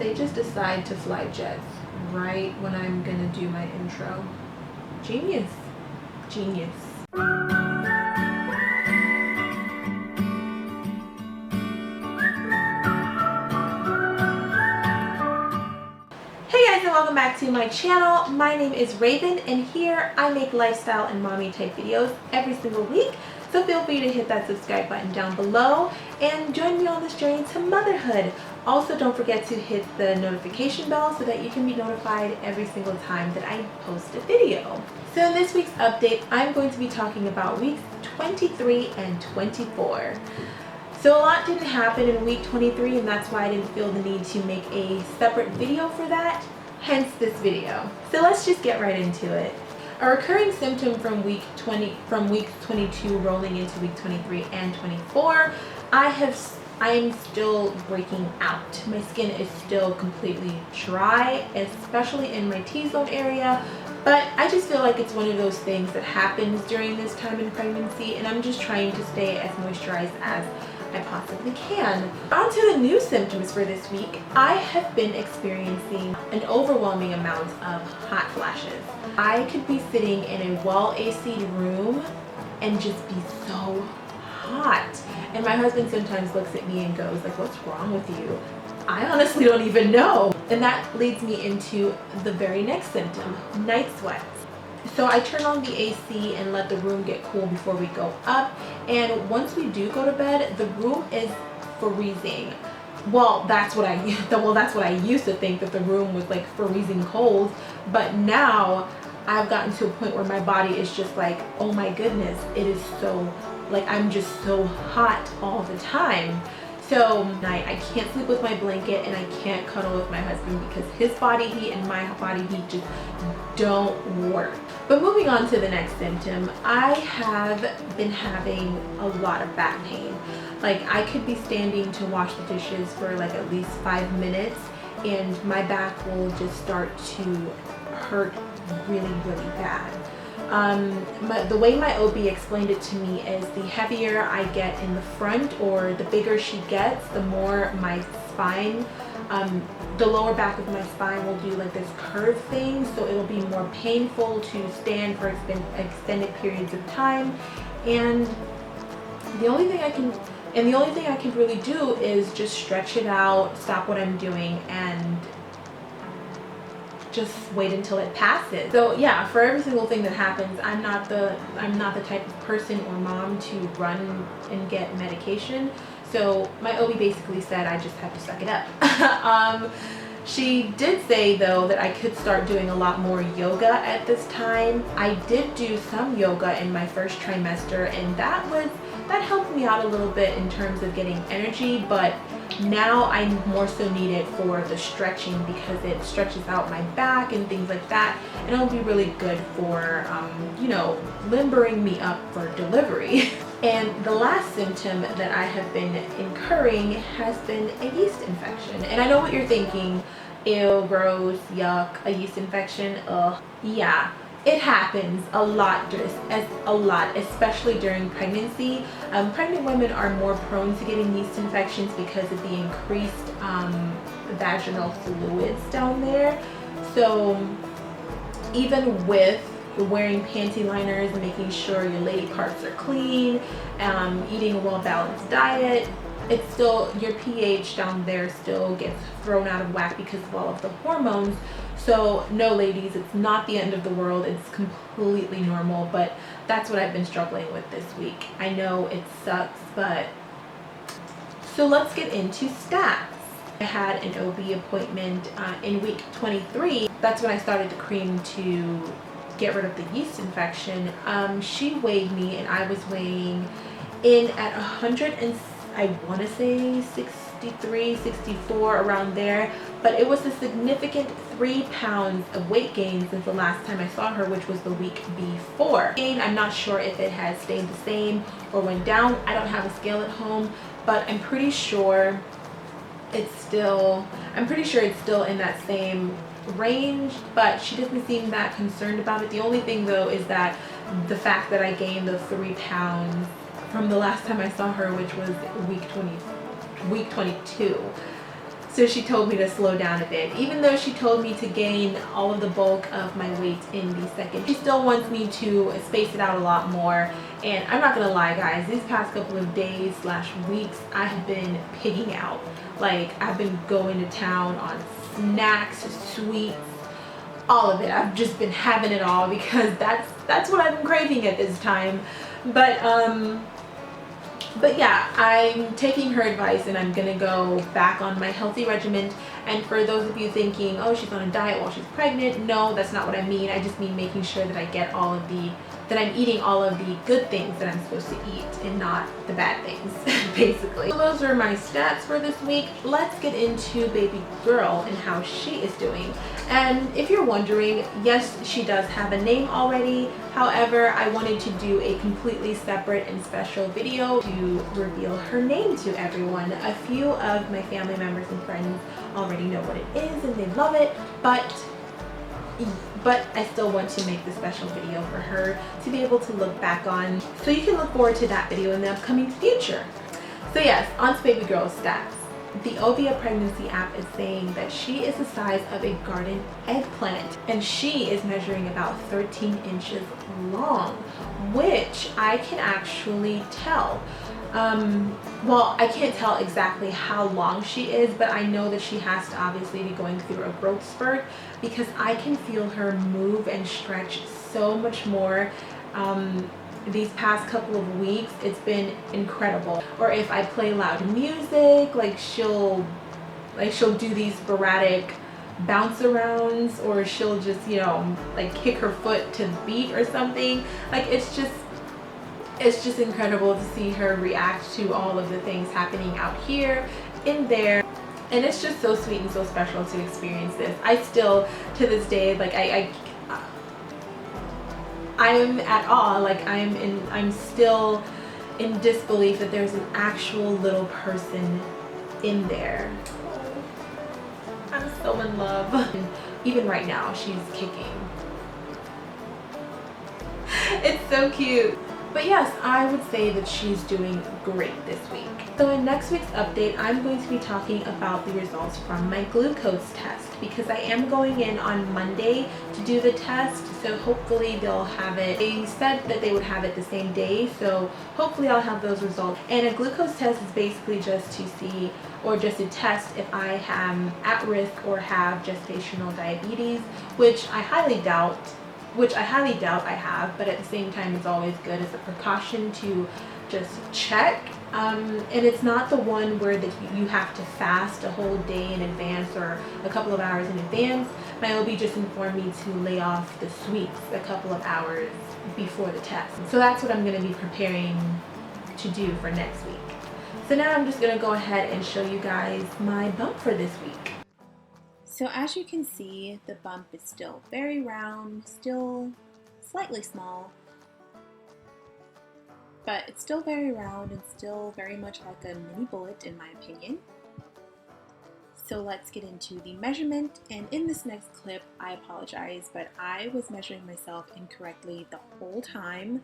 They just decide to fly jets right when I'm gonna do my intro. Genius. Genius. Hey guys, and welcome back to my channel. My name is Raven, and here I make lifestyle and mommy type videos every single week. So feel free to hit that subscribe button down below and join me on this journey to motherhood. Also, don't forget to hit the notification bell so that you can be notified every single time that I post a video. So in this week's update, I'm going to be talking about weeks 23 and 24. So a lot didn't happen in week 23, and that's why I didn't feel the need to make a separate video for that, hence this video. So let's just get right into it. A recurring symptom from week 22 rolling into week 23 and 24, I am still breaking out. My skin is still completely dry, especially in my T-zone area, but I just feel like it's one of those things that happens during this time in pregnancy, and I'm just trying to stay as moisturized as I possibly can. On to the new symptoms for this week. I have been experiencing an overwhelming amount of hot flashes. I could be sitting in a well AC'd room and just be so hot. And my husband sometimes looks at me and goes like, "What's wrong with you?" I honestly don't even know. And that leads me into the very next symptom, night sweats. So I turn on the AC and let the room get cool before we go up, and once we do go to bed, the room is freezing. Well, that's what I used to think, that the room was like freezing cold, but now I've gotten to a point where my body is just like, oh my goodness, it is so, like, I'm just so hot all the time. So I can't sleep with my blanket, and I can't cuddle with my husband because his body heat and my body heat just don't work. But moving on to the next symptom, I have been having a lot of back pain. Like, I could be standing to wash the dishes for like at least 5 minutes, and my back will just start to hurt really, really bad. The way my OB explained it to me is the heavier I get in the front, or the bigger she gets, the more my spine, the lower back of my spine will do like this curve thing, so it'll be more painful to stand for extended periods of time. And the only thing I can really do is just stretch it out, stop what I'm doing, and just wait until it passes. So yeah, for every single thing that happens, I'm not the type of person or mom to run and get medication. So my OB basically said I just have to suck it up. She did say though that I could start doing a lot more yoga at this time. I did do some yoga in my first trimester, and that helped me out a little bit in terms of getting energy, but now I more so need it for the stretching because it stretches out my back and things like that, and it'll be really good for limbering me up for delivery. And the last symptom that I have been incurring has been a yeast infection. And I know what you're thinking, ew, gross, yuck, a yeast infection, ugh. Yeah, it happens a lot, especially during pregnancy. Pregnant women are more prone to getting yeast infections because of the increased vaginal fluids down there. So even with wearing panty liners, making sure your lady parts are clean, eating a well-balanced diet, it's still, your pH down there still gets thrown out of whack because of all of the hormones. So no, ladies, it's not the end of the world. It's completely normal, but that's what I've been struggling with this week. I know it sucks, but so let's get into stats. I had an OB appointment in week 23. That's when I started the cream to get rid of the yeast infection. She weighed me, and I was weighing in at 100 and I want to say 63, 64, around there, but it was a significant 3 pounds of weight gain since the last time I saw her, which was the week before. And I'm not sure if it has stayed the same or went down. I don't have a scale at home, but I'm pretty sure it's still in that same range, but she doesn't seem that concerned about it. The only thing though is that the fact that I gained the 3 pounds from the last time I saw her, which was week 22. So she told me to slow down a bit. Even though she told me to gain all of the bulk of my weight in the second, she still wants me to space it out a lot more. And I'm not gonna lie guys, these past couple of days / weeks, I have been pigging out. Like, I've been going to town on snacks, sweets, all of it. I've just been having it all because that's what I've been craving at this time. But yeah, I'm taking her advice and I'm gonna go back on my healthy regimen. And for those of you thinking, oh, she's on a diet while she's pregnant, no, that's not what I mean. I just mean making sure that I get that I'm eating all of the good things that I'm supposed to eat and not the bad things, basically. So those are my stats for this week. Let's get into baby girl and how she is doing. And if you're wondering, yes, she does have a name already. However, I wanted to do a completely separate and special video to reveal her name to everyone. A few of my family members and friends already know what it is and they love it, but I still want to make the special video for her to be able to look back on. So you can look forward to that video in the upcoming future. So yes, on to baby girl's stats. The Ovia pregnancy app is saying that she is the size of a garden eggplant and she is measuring about 13 inches long, which I can actually tell. Well, I can't tell exactly how long she is, but I know that she has to obviously be going through a growth spurt because I can feel her move and stretch so much more. These past couple of weeks, it's been incredible. Or if I play loud music, like she'll do these sporadic bounce arounds, or she'll just, you know, like kick her foot to the beat or something. Like it's just incredible to see her react to all of the things happening out here, in there. And it's just so sweet and so special to experience this. I still, to this day, like I'm at awe. Like I'm still in disbelief that there's an actual little person in there. I'm so in love. And even right now, she's kicking. It's so cute. But yes, I would say that she's doing great this week. So in next week's update, I'm going to be talking about the results from my glucose test because I am going in on Monday to do the test. So hopefully they'll have it. They said that they would have it the same day. So hopefully I'll have those results. And a glucose test is basically just to see, or just to test if I am at risk or have gestational diabetes, which I highly doubt I have, but at the same time it's always good as a precaution to just check. And it's not the one where you have to fast a whole day in advance or a couple of hours in advance. My OB just informed me to lay off the sweets a couple of hours before the test. So that's what I'm going to be preparing to do for next week. So now I'm just going to go ahead and show you guys my bump for this week. So as you can see, the bump is still very round, still slightly small, but it's still very round and still very much like a mini bullet in my opinion. So let's get into the measurement, and in this next clip, I apologize, but I was measuring myself incorrectly the whole time.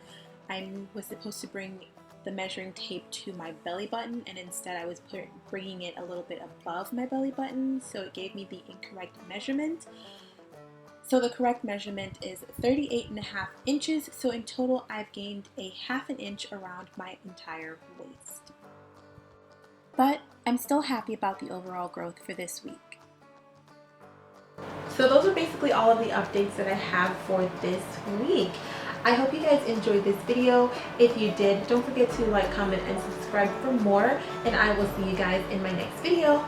I was supposed to bring the measuring tape to my belly button, and instead I was bringing it a little bit above my belly button, so it gave me the incorrect measurement. So the correct measurement is 38.5 inches, so in total I've gained a ½ inch around my entire waist. But I'm still happy about the overall growth for this week. So those are basically all of the updates that I have for this week. I hope you guys enjoyed this video. If you did, don't forget to like, comment, and subscribe for more, and I will see you guys in my next video.